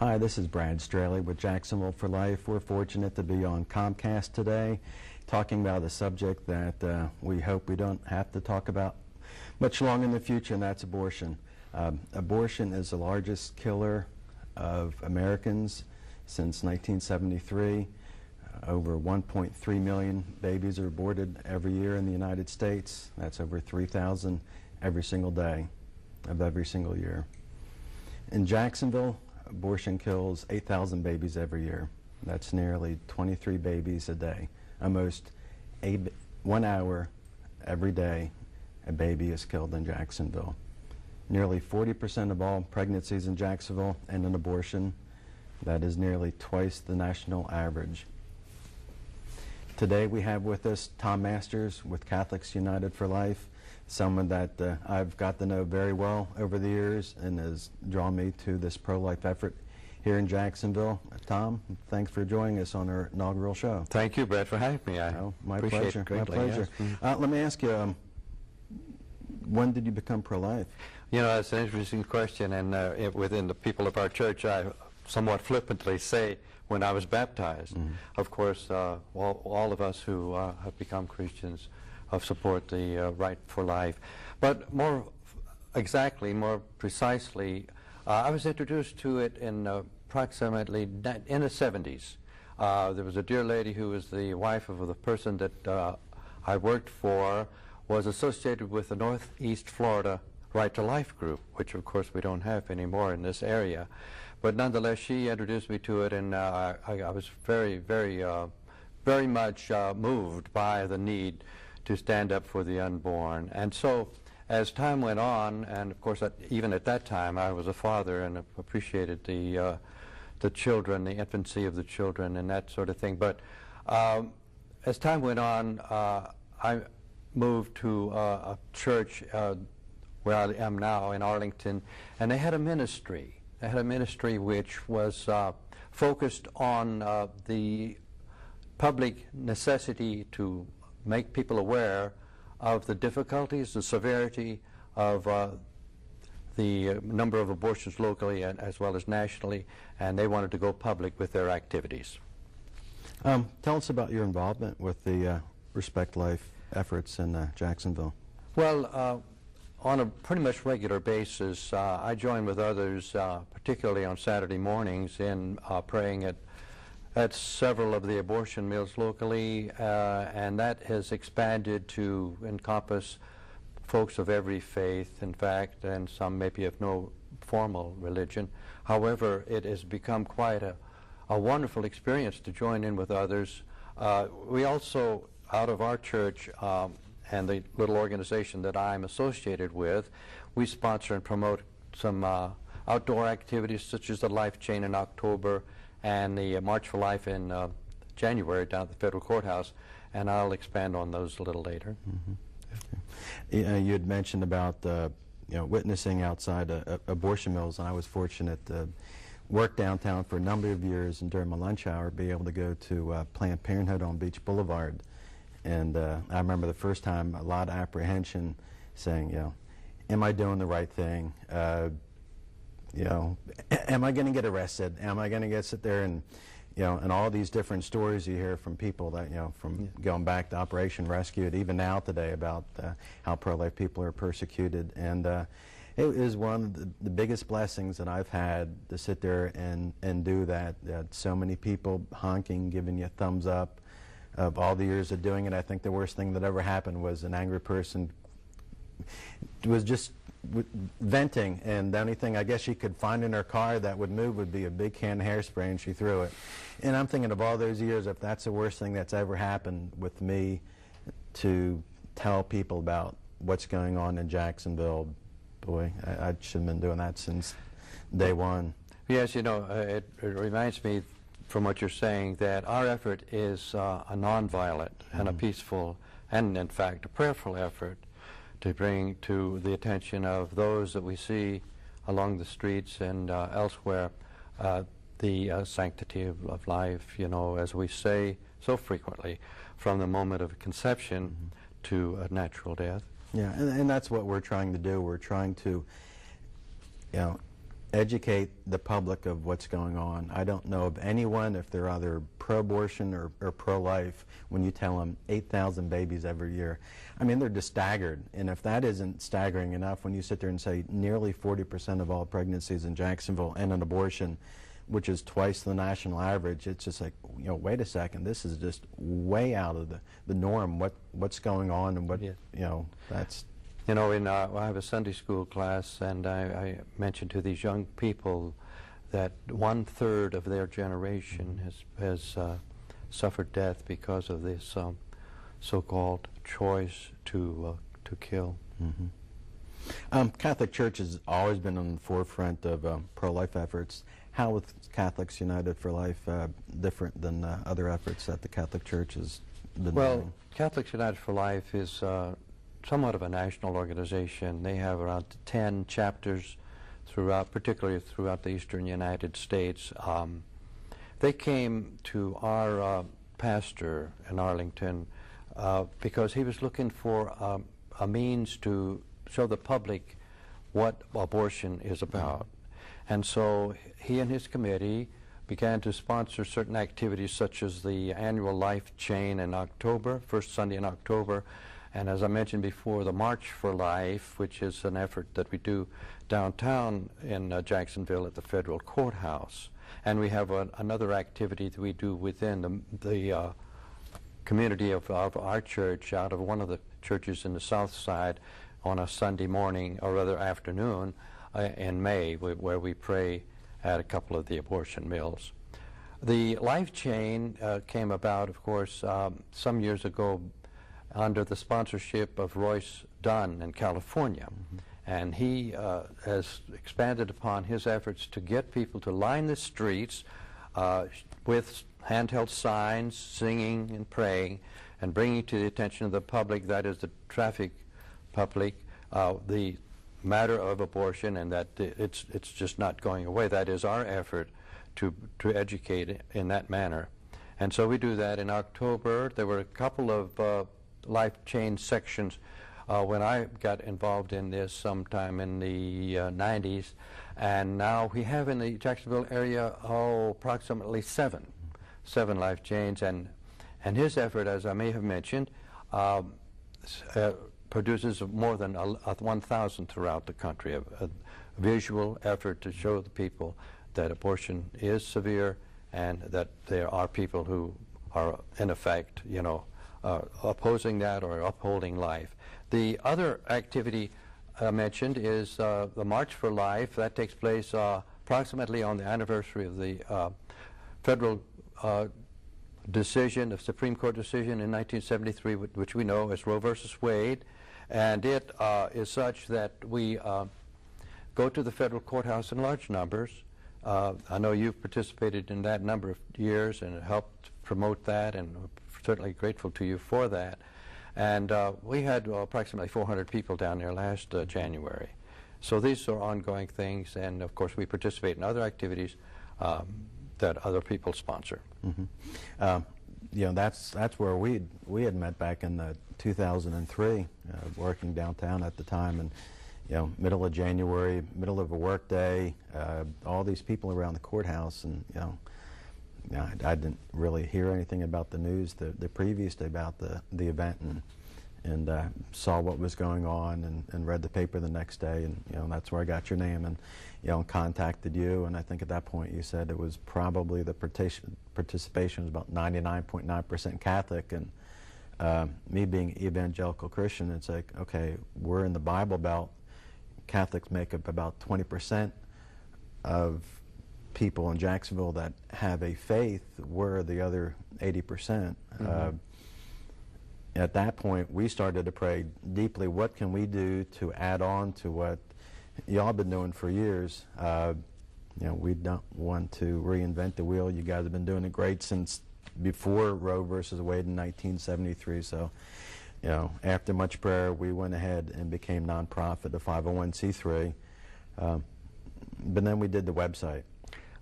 Hi, this is Brad Straley with Jacksonville for Life. We're fortunate to be on Comcast today talking about a subject that we hope we don't have to talk about much longer in the future, and that's abortion. Abortion is the largest killer of Americans since 1973. Over 1.3 million babies are aborted every year in the United States. That's over 3,000 every single day of every single year. In Jacksonville, abortion kills 8,000 babies every year. That's nearly 23 babies a day. Almost 1 hour every day a baby is killed in Jacksonville. Nearly 40% of all pregnancies in Jacksonville end in abortion. That is nearly twice the national average. Today we have with us Tom Masters with Catholics United for Life, someone that I've got to know very well over the years and has drawn me to this pro-life effort here in Jacksonville. Tom, thanks for joining us on our inaugural show. Thank you, Brett, for having me. My appreciate pleasure. it greatly, My pleasure. yes. Let me ask you, when did you become pro-life? You know, that's an interesting question, and within the people of our church, I somewhat flippantly say when I was baptized. Of course, all of us who have become Christians support the right for life. But more precisely, I was introduced to it in approximately in the 70s. There was a dear lady who was the wife of the person that I worked for, was associated with the Northeast Florida Right to Life group, which of course we don't have anymore in this area. But nonetheless, she introduced me to it, and I was very much moved by the need to stand up for the unborn. And so as time went on, and of course even at that time I was a father and appreciated the children, the infancy of the children and that sort of thing. But as time went on, I moved to a church where I am now in Arlington, and they had a ministry. They had a ministry which was focused on the public necessity to make people aware of the difficulties, the severity of the number of abortions locally and as well as nationally, and they wanted to go public with their activities. Tell us about your involvement with the Respect Life efforts in Jacksonville. Well, on a pretty much regular basis, I join with others, particularly on Saturday mornings, in praying at several of the abortion mills locally, and that has expanded to encompass folks of every faith, in fact, and some maybe of no formal religion. However, it has become quite a wonderful experience to join in with others. We also, out of our church and the little organization that I'm associated with, we sponsor and promote some outdoor activities such as the Life Chain in October and the March for Life in January down at the Federal Courthouse, and I'll expand on those a little later. You had mentioned about witnessing outside abortion mills, and I was fortunate to work downtown for a number of years, and during my lunch hour be able to go to Planned Parenthood on Beach Boulevard. And I remember the first time a lot of apprehension, saying, am I doing the right thing? Am I going to get arrested? Am I going to sit there and, and all these different stories you hear from people that, from going back to Operation Rescue, and even now today about how pro-life people are persecuted. And it is one of the biggest blessings that I've had to sit there and do that. So many people honking, giving you a thumbs up. Of all the years of doing it, I think the worst thing that ever happened was an angry person was just venting, and the only thing I guess she could find in her car that would move would be a big can of hairspray, and she threw it. And I'm thinking of all those years, if that's the worst thing that's ever happened with me, to tell people about what's going on in Jacksonville, boy, I should have been doing that since day one. Yes, it reminds me from what you're saying that our effort is a nonviolent and a peaceful and, in fact, a prayerful effort to bring to the attention of those that we see along the streets and elsewhere the sanctity of life, as we say so frequently, from the moment of conception to a natural death. Yeah, and that's what we're trying to do. We're trying to, educate the public of what's going on. I don't know of anyone, if they're either pro-abortion or pro-life, when you tell them 8,000 babies every year. I mean, they're just staggered. And if that isn't staggering enough, when you sit there and say nearly 40% of all pregnancies in Jacksonville end in abortion, which is twice the national average, it's just like, you know, wait a second, this is just way out of the norm. What's going on, and what, Yeah. you know, that's... You know, I have a Sunday school class, and I mentioned to these young people that 1/3 of their generation has suffered death because of this so-called choice to kill. Mm-hmm. Catholic Church has always been on the forefront of pro-life efforts. How is Catholics United for Life different than other efforts that the Catholic Church has been doing? Catholics United for Life is somewhat of a national organization. They have around 10 chapters throughout, particularly throughout the eastern United States. They came to our pastor in Arlington because he was looking for a means to show the public what abortion is about. And so he and his committee began to sponsor certain activities such as the annual Life Chain in October, first Sunday in October, and as I mentioned before, the March for Life, which is an effort that we do downtown in Jacksonville at the federal courthouse. And we have another activity that we do within the community of our church, out of one of the churches in the south side, on a Sunday morning, or rather afternoon, in May, where we pray at a couple of the abortion mills. The Life Chain came about, of course, some years ago under the sponsorship of Royce Dunn in California. Mm-hmm. And he has expanded upon his efforts to get people to line the streets with handheld signs, singing and praying, and bringing to the attention of the public, that is the traffic public, the matter of abortion, and that it's just not going away. That is our effort to educate in that manner. And so we do that in October. There were a couple of Life Chain sections when I got involved in this sometime in the 90s, and now we have in the Jacksonville area approximately seven Life Chains, and his effort, as I may have mentioned, produces more than 1,000 throughout the country, a visual effort to show the people that abortion is severe and that there are people who are in effect, you know, opposing that or upholding life. The other activity mentioned is the March for Life. That takes place approximately on the anniversary of the federal decision, the Supreme Court decision in 1973, which we know as Roe versus Wade. And it is such that we go to the federal courthouse in large numbers. I know you've participated in that number of years and helped promote that, and we're certainly grateful to you for that. And we had approximately 400 people down there last January. So these are ongoing things, and of course we participate in other activities that other people sponsor. Mm-hmm. You know, that's where we had met back in 2003, working downtown at the time, and you know, middle of January, middle of a work day, all these people around the courthouse, and you know, I didn't really hear anything about the news the previous day about the event, and saw what was going on, and read the paper the next day, and you know, that's where I got your name, and you know, contacted you, and I think at that point you said it was probably the participation was about 99.9% Catholic, and me being evangelical Christian, it's like, okay, we're in the Bible Belt. Catholics make up about 20% of people in Jacksonville that have a faith. We're the other 80%. Mm-hmm. At that point, we started to pray deeply, what can we do to add on to what y'all been doing for years? You know, we don't want to reinvent the wheel. You guys have been doing it great since before Roe versus Wade in 1973. So, you know, after much prayer, we went ahead and became nonprofit, a 501c3. But then we did the website.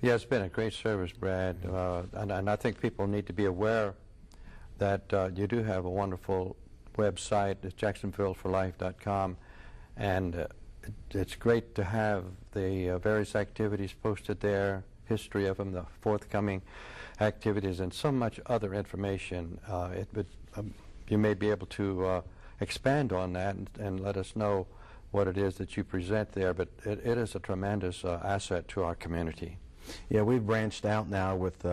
Yeah, it's been a great service, Brad, and I think people need to be aware that you do have a wonderful website, it's jacksonvilleforlife.com, and it's great to have the various activities posted there, history of them, the forthcoming activities, and so much other information. You may be able to expand on that and let us know what it is that you present there, but it is a tremendous asset to our community. Yeah, we've branched out now with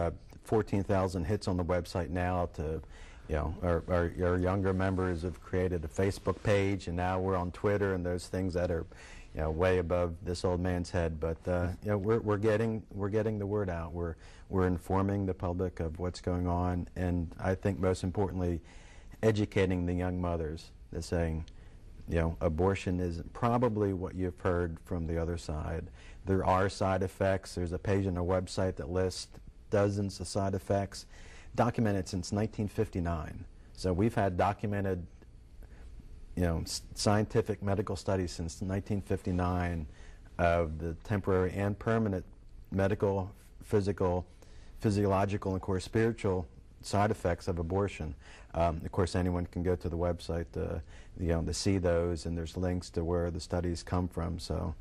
14,000 hits on the website now to, our younger members have created a Facebook page, and now we're on Twitter and those things that are, way above this old man's head. But we're getting the word out. We're informing the public of what's going on, and I think most importantly, educating the young mothers. They're saying, abortion is probably what you've heard from the other side. There are side effects. There's a page on our website that lists dozens of side effects, documented since 1959. So we've had documented, scientific medical studies since 1959 of the temporary and permanent medical, physical, physiological, and of course spiritual side effects of abortion. Of course, anyone can go to the website to see those, and there's links to where the studies come from. So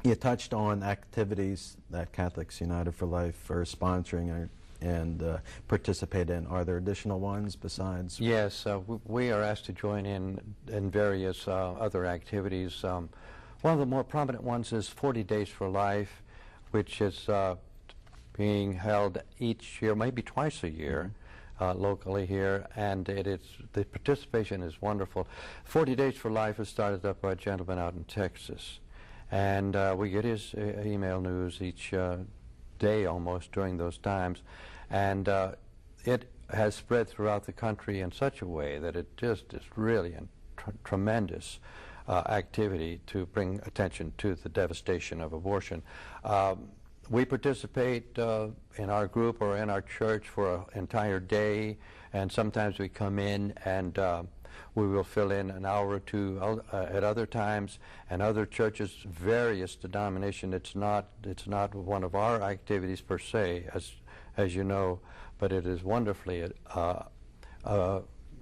you touched on activities that Catholics United for Life are sponsoring and participate in. Are there additional ones besides? Yes, we are asked to join in various other activities. One of the more prominent ones is 40 Days for Life, which is being held each year, maybe twice a year, locally here, and the participation is wonderful. 40 Days for Life is started up by a gentleman out in Texas, and we get his email news each day almost during those times, and it has spread throughout the country in such a way that it just is really a tremendous activity to bring attention to the devastation of abortion. We participate in our group or in our church for an entire day, and sometimes we come in and we will fill in an hour or two at other times. And other churches, various denomination, it's not one of our activities per se, as you know, but it is wonderfully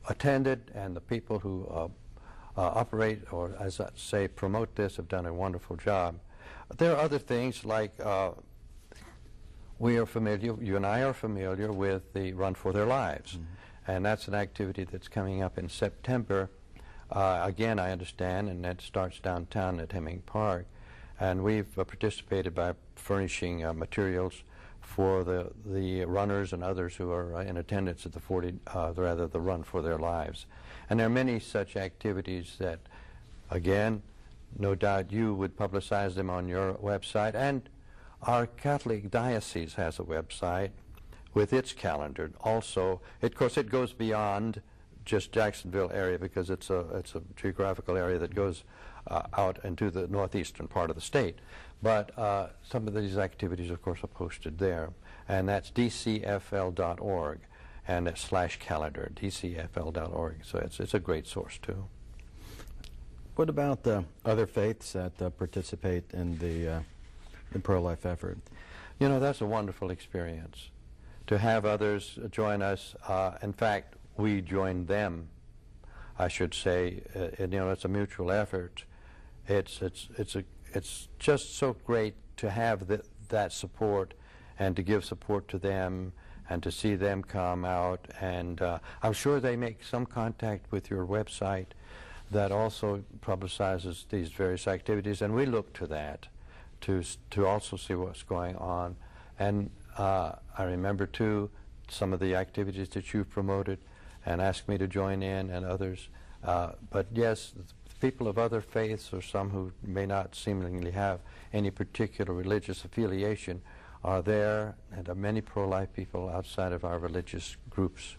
attended, and the people who operate, or as I say, promote this, have done a wonderful job. There are other things like we are familiar, you and I are familiar with the Run for Their Lives, and that's an activity that's coming up in September. Again, I understand, and that starts downtown at Hemming Park, and we've participated by furnishing materials for the runners and others who are in attendance at the Run for Their Lives. And there are many such activities that, again, no doubt you would publicize them on your website, and our Catholic diocese has a website with its calendar also. Of course, it goes beyond just Jacksonville area, because it's a geographical area that goes out into the northeastern part of the state. But some of these activities, of course, are posted there, and that's dcfl.org, and it's /calendar, dcfl.org. So it's a great source too. What about the other faiths that participate in the pro-life effort? That's a wonderful experience to have others join us. In fact, we join them, I should say. It's a mutual effort. It's just so great to have that support, and to give support to them, and to see them come out. And I'm sure they make some contact with your website that also publicizes these various activities, and we look to that to also see what's going on. And I remember too some of the activities that you've promoted and asked me to join in, and others. But yes, people of other faiths, or some who may not seemingly have any particular religious affiliation, are there, and there are many pro-life people outside of our religious groups.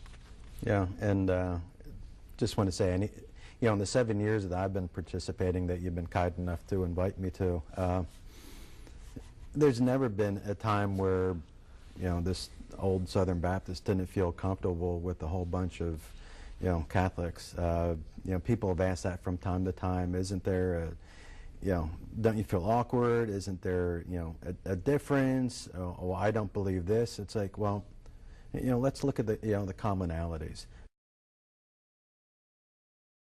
Yeah, and just want to say, in the 7 years that I've been participating, that you've been kind enough to invite me to, there's never been a time where, this old Southern Baptist didn't feel comfortable with a whole bunch of, Catholics. People have asked that from time to time. Isn't there don't you feel awkward? Isn't there, a difference? Oh, I don't believe this. It's like, well, let's look at the commonalities.